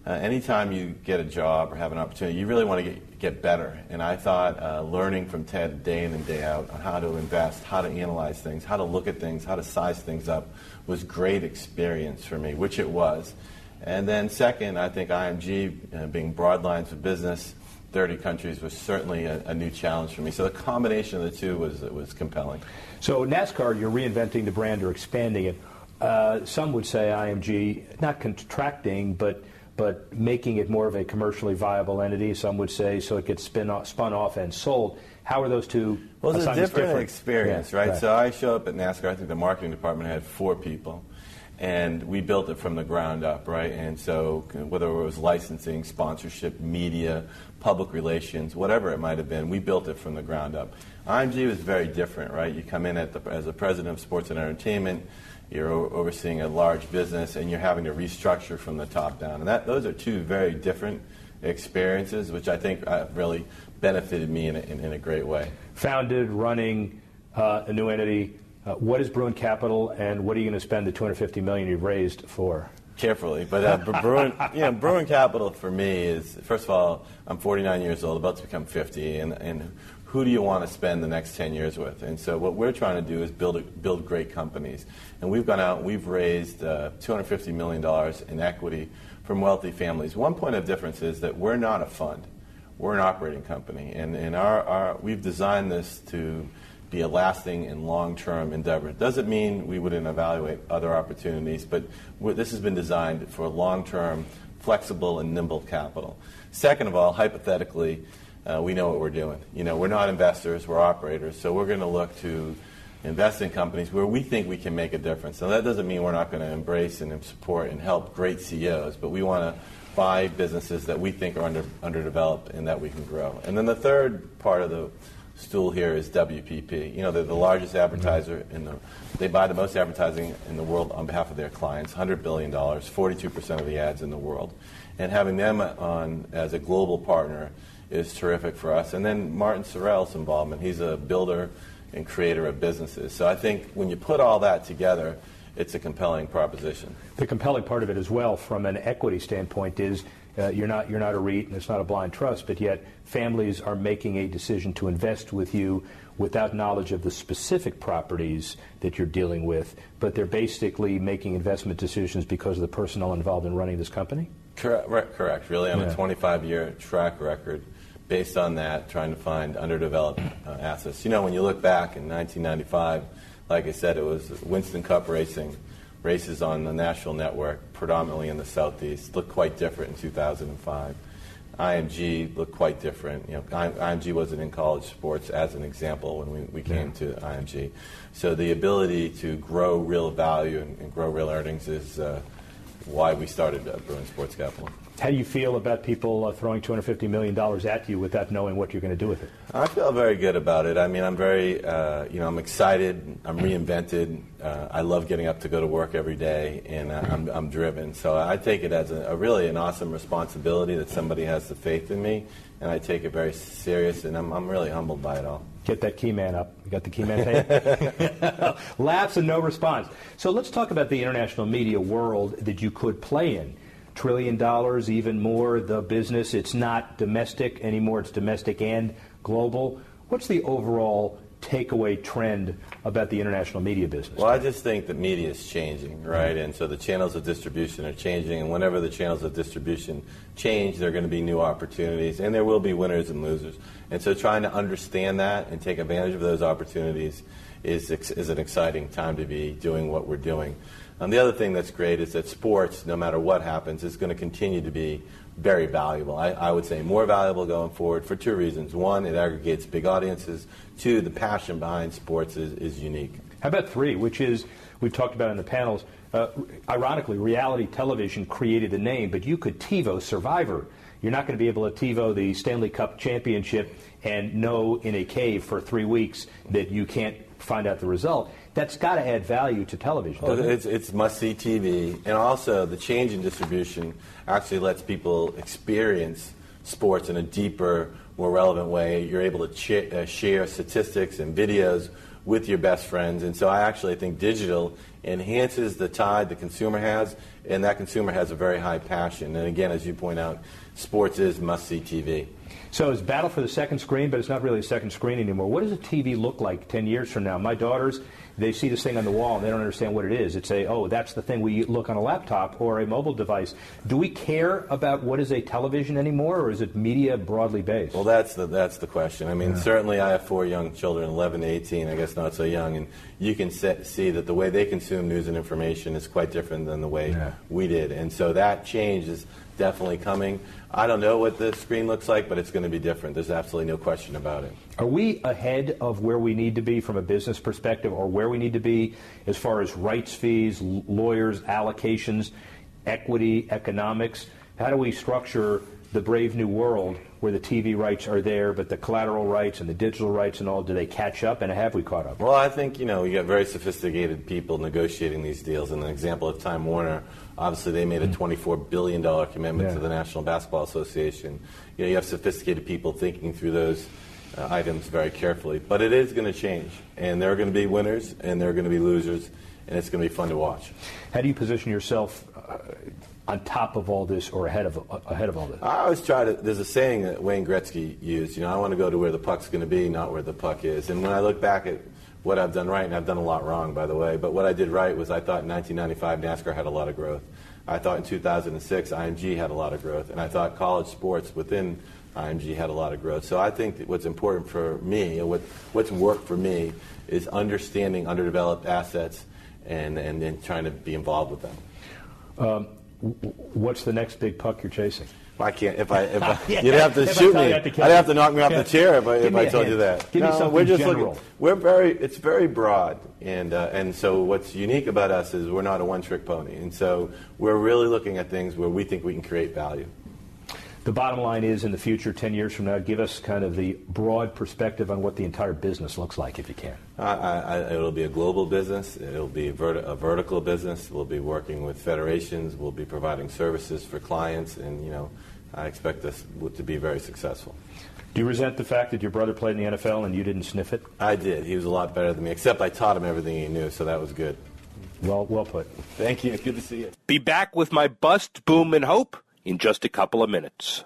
anytime you get a job or have an opportunity, you really want to get better. And I thought learning from Ted day in and day out on how to invest, how to analyze things, how to look at things, how to size things up was great experience for me, which it was. And then second, I think IMG, being broad lines of business, 30 countries, was certainly a new challenge for me. So the combination of the two was compelling.
So NASCAR, you're reinventing the brand or expanding it. Some would say IMG, not contracting, but making it more of a commercially viable entity. Some would say so it gets spun off and sold. How are those two?
Well, it's a different experience, right?
Right?
So I show up at NASCAR. I think the marketing department had 4 people. And we built it from the ground up, right? And so whether it was licensing, sponsorship, media, public relations, whatever it might have been, we built it from the ground up. IMG was very different, right? You come in as the president of sports and entertainment, you're overseeing a large business, and you're having to restructure from the top down. And those are two very different experiences, which I think really benefited me in a great way.
Founded, running a new entity. What is Bruin Capital, and what are you going to spend the $250 million you've raised for?
Carefully, but Bruin Capital for me is, first of all, I'm 49 years old, about to become 50, and who do you want to spend the next 10 years with? And so what we're trying to do is build great companies. And we've gone out, we've raised $250 million in equity from wealthy families. One point of difference is that we're not a fund. We're an operating company, and we've designed this to be a lasting and long-term endeavor. It doesn't mean we wouldn't evaluate other opportunities, but this has been designed for long-term, flexible, and nimble capital. Second of all, hypothetically, we know what we're doing. We're not investors, we're operators, so we're going to look to invest in companies where we think we can make a difference. Now, that doesn't mean we're not going to embrace and support and help great CEOs, but we want to buy businesses that we think are underdeveloped and that we can grow. And then the third part of the stool here is WPP. They're the largest advertiser they buy the most advertising in the world on behalf of their clients, $100 billion, 42% of the ads in the world. And having them on as a global partner is terrific for us. And then Martin Sorrell's involvement. He's a builder and creator of businesses. So I think when you put all that together, it's a compelling proposition.
The compelling part of it as well from an equity standpoint is you're not a REIT and it's not a blind trust, but yet families are making a decision to invest with you without knowledge of the specific properties that you're dealing with, but they're basically making investment decisions because of the personnel involved in running this company?
Correct. Really on a 25-year track record based on that, trying to find underdeveloped assets. When you look back in 1995, like I said, it was Winston Cup racing. Races on the national network, predominantly in the Southeast, looked quite different in 2005. IMG looked quite different. IMG wasn't in college sports, as an example, when we came to IMG. So the ability to grow real value and grow real earnings is why we started Bruin Sports Capital.
How do you feel about people throwing $250 million at you without knowing what you're going to do with it?
I feel very good about it. I mean, I'm very, I'm excited. I'm reinvented. I love getting up to go to work every day, and I'm driven. So I take it as really an awesome responsibility that somebody has the faith in me, and I take it very serious, and I'm really humbled by it all.
Get that key man up. You got the key man tape? Laughs and no response. So let's talk about the international media world that you could play in. $1 trillion, even more, the business. It's not domestic anymore. It's domestic and global. What's the overall takeaway trend about the international media business?
Well, I just think that media is changing, right? And so the channels of distribution are changing, and whenever the channels of distribution change, there are going to be new opportunities, and there will be winners and losers. And so trying to understand that and take advantage of those opportunities is an exciting time to be doing what we're doing. The other thing that's great is that sports, no matter what happens, is going to continue to be very valuable. I would say more valuable going forward for two reasons. One, it aggregates big audiences. Two, the passion behind sports is unique.
How about three, which is, we've talked about in the panels, ironically, reality television created the name, but you could TiVo Survivor. You're not going to be able to TiVo the Stanley Cup Championship and know in a cave for 3 weeks that you can't find out the result. That's got to add value to television.
Well, it's must-see TV, and also the change in distribution actually lets people experience sports in a deeper, more relevant way. You're able to share statistics and videos with your best friends, and so I actually think digital enhances the tie the consumer has, and that consumer has a very high passion. And again, as you point out, sports is must-see TV.
So it's battle for the second screen, but it's not really a second screen anymore. What does a TV look like 10 years from now? My daughters, they see this thing on the wall and they don't understand what it is. It's that's the thing we look on a laptop or a mobile device. Do we care about what is a television anymore, or is it media broadly based?
Well, that's the question. I mean, certainly I have 4 young children, 11 to 18, I guess not so young, and you can see that the way they consume news and information is quite different than the way we did. And so that change is definitely coming. I don't know what the screen looks like, but it's going to be different. There's absolutely no question about it.
Are we ahead of where we need to be from a business perspective, or where we need to be as far as rights fees, lawyers, allocations, equity, economics? How do we structure the brave new world where the TV rights are there, but the collateral rights and the digital rights and all, do they catch up, and have we caught up?
Well, I think, you got very sophisticated people negotiating these deals. And an example of Time Warner, obviously they made a $24 billion commitment to the National Basketball Association. You have sophisticated people thinking through those items very carefully. But it is going to change, and there are going to be winners and there are going to be losers, and it's going to be fun to watch.
How do you position yourself on top of all this, or ahead of all this?
I always try to, there's a saying that Wayne Gretzky used, I want to go to where the puck's going to be, not where the puck is. And when I look back at what I've done right, and I've done a lot wrong, by the way, but what I did right was I thought in 1995 NASCAR had a lot of growth. I thought in 2006 IMG had a lot of growth, and I thought college sports within IMG had a lot of growth. So I think that what's important for me, and what's worked for me, is understanding underdeveloped assets and then trying to be involved with them.
What's the next big puck you're chasing?
Well, I can't. If you'd have to shoot me. I'd have to knock me off the chair if I told you that.
Give me something
we're just
general.
It's very broad, and so what's unique about us is we're not a one-trick pony, and so we're really looking at things where we think we can create value.
The bottom line is, in the future, 10 years from now, give us kind of the broad perspective on what the entire business looks like, if you can.
It'll be a global business. It'll be a vertical business. We'll be working with federations. We'll be providing services for clients, and, I expect this to be very successful.
Do you resent the fact that your brother played in the NFL and you didn't sniff it?
I did. He was a lot better than me, except I taught him everything he knew, so that was good.
Well put.
Thank you. Good to see you.
Be back with my bust, boom, and hope in just a couple of minutes.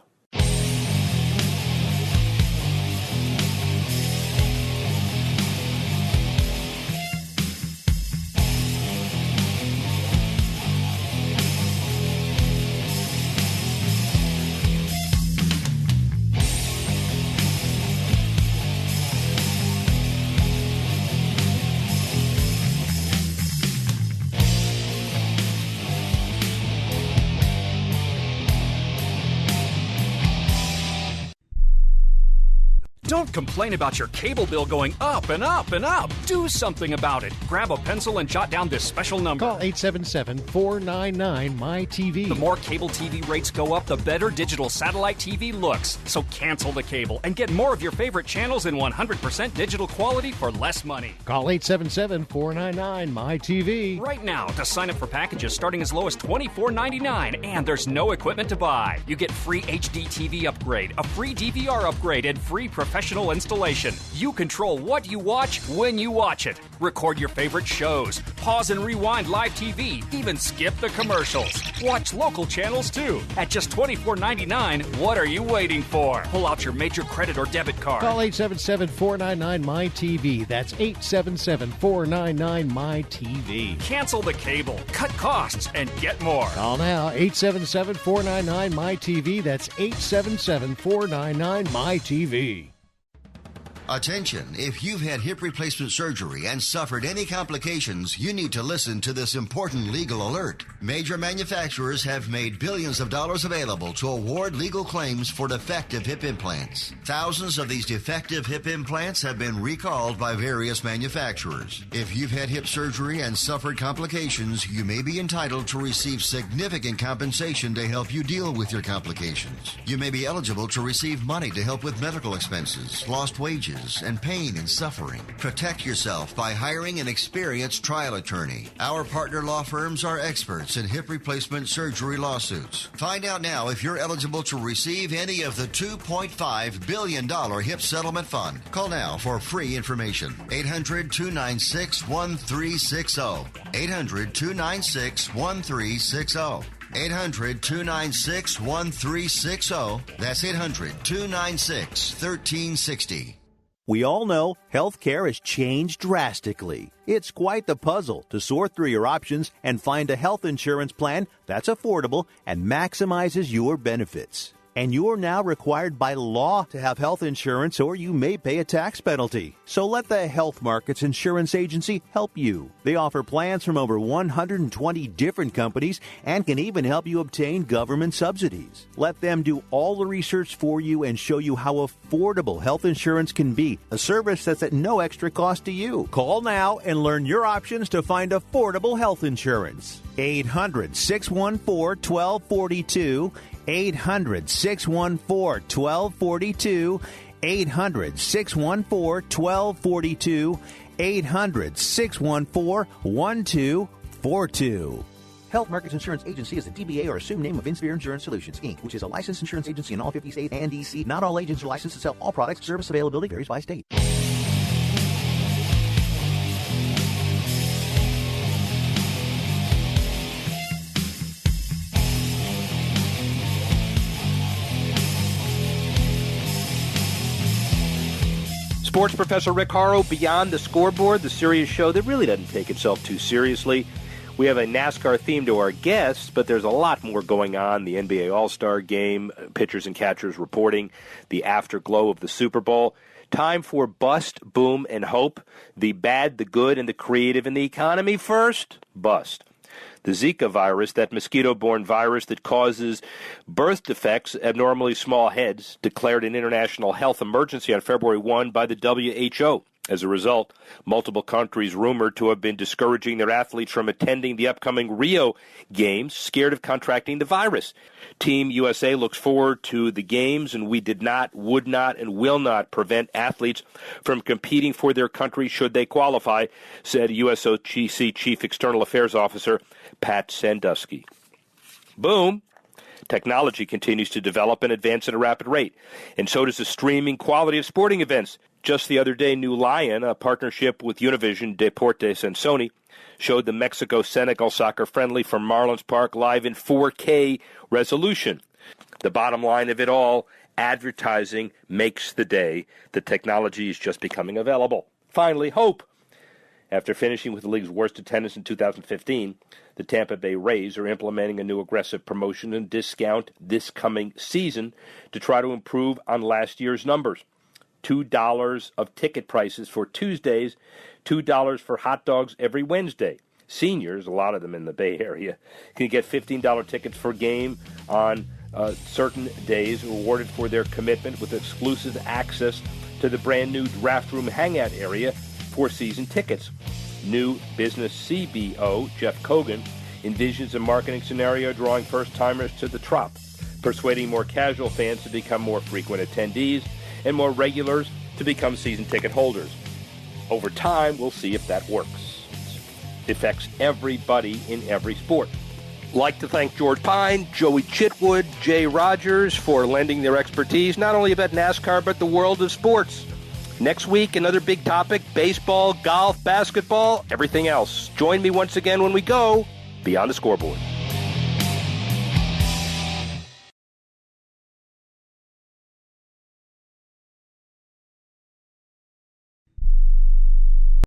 Don't complain about your cable bill going up and up and up. Do something about it. Grab a pencil and jot down this special number.
Call 877-499-MY-TV.
The more cable TV rates go up, the better digital satellite TV looks. So cancel the cable and get more of your favorite channels in 100% digital quality for less money.
Call 877-499-MY-TV.
Right now to sign up for packages starting as low as $24.99, and there's no equipment to buy. You get free HD TV upgrade, a free DVR upgrade, and free professional installation. You control what you watch when you watch it. Record your favorite shows, pause and rewind live TV, even skip the commercials. Watch local channels too. At just $24.99, what are you waiting for? Pull out your major credit or debit card.
Call 877-499-MY-TV. That's 877-499-MY-TV.
Cancel the cable, cut costs, and get more.
Call now, 877-499-MY-TV. That's 877-499-MY-TV.
Attention, if you've had hip replacement surgery and suffered any complications, you need to listen to this important legal alert. Major manufacturers have made billions of dollars available to award legal claims for defective hip implants. Thousands of these defective hip implants have been recalled by various manufacturers. If you've had hip surgery and suffered complications, you may be entitled to receive significant compensation to help you deal with your complications. You may be eligible to receive money to help with medical expenses, lost wages, and pain and suffering. Protect yourself by hiring an experienced trial attorney. Our partner law firms are experts in hip replacement surgery lawsuits. Find out now if you're eligible to receive any of the $2.5 billion hip settlement fund. Call now for free information. 800-296-1360. 800-296-1360. 800-296-1360. That's 800-296-1360.
We all know healthcare has changed drastically. It's quite the puzzle to sort through your options and find a health insurance plan that's affordable and maximizes your benefits. And you're now required by law to have health insurance, or you may pay a tax penalty. So let the Health Markets Insurance Agency help you. They offer plans from over 120 different companies and can even help you obtain government subsidies. Let them do all the research for you and show you how affordable health insurance can be, a service that's at no extra cost to you. Call now and learn your options to find affordable health insurance. 800-614-1242. 800-614-1242. 800-614-1242. 800-614-1242. Health Markets Insurance Agency is a DBA or assumed name of Insphere Insurance Solutions, Inc., which is a licensed insurance agency in all 50 states and D.C. Not all agents are licensed to sell all products. Service availability varies by state.
Sports Professor Rick Horrow, Beyond the Scoreboard, the serious show that really doesn't take itself too seriously. We have a NASCAR theme to our guests, but there's a lot more going on. The NBA All-Star Game, pitchers and catchers reporting, the afterglow of the Super Bowl. Time for Bust, Boom, and Hope. The bad, the good, and the creative in the economy. First, bust. The Zika virus, that mosquito-borne virus that causes birth defects, abnormally small heads, declared an international health emergency on February 1 by the WHO. As a result, multiple countries rumored to have been discouraging their athletes from attending the upcoming Rio Games, scared of contracting the virus. Team USA looks forward to the Games, and we did not, would not, and will not prevent athletes from competing for their country should they qualify, said USOGC Chief External Affairs Officer Pat Sandusky. Boom. Technology continues to develop and advance at a rapid rate, and so does the streaming quality of sporting events. Just the other day, New Lion, a partnership with Univision, Deportes, and Sony, showed the Mexico-Senegal soccer friendly from Marlins Park live in 4K resolution. The bottom line of it all, advertising makes the day. The technology is just becoming available. Finally, hope. After finishing with the league's worst attendance in 2015, the Tampa Bay Rays are implementing a new aggressive promotion and discount this coming season to try to improve on last year's numbers. $2 of ticket prices for Tuesdays, $2 for hot dogs every Wednesday. Seniors, a lot of them in the Bay Area, can get $15 tickets for a game on certain days, rewarded for their commitment with exclusive access to the brand new draft room hangout area for season tickets. New business CBO, Jeff Kogan, envisions a marketing scenario drawing first-timers to the Trop, persuading more casual fans to become more frequent attendees and more regulars to become season ticket holders. Over time, we'll see if that works. It affects everybody in every sport. Like to thank George Pine, Joey Chitwood, Jay Rogers for lending their expertise, not only about NASCAR, but the world of sports. Next week, another big topic, baseball, golf, basketball, everything else. Join me once again when we go Beyond the Scoreboard.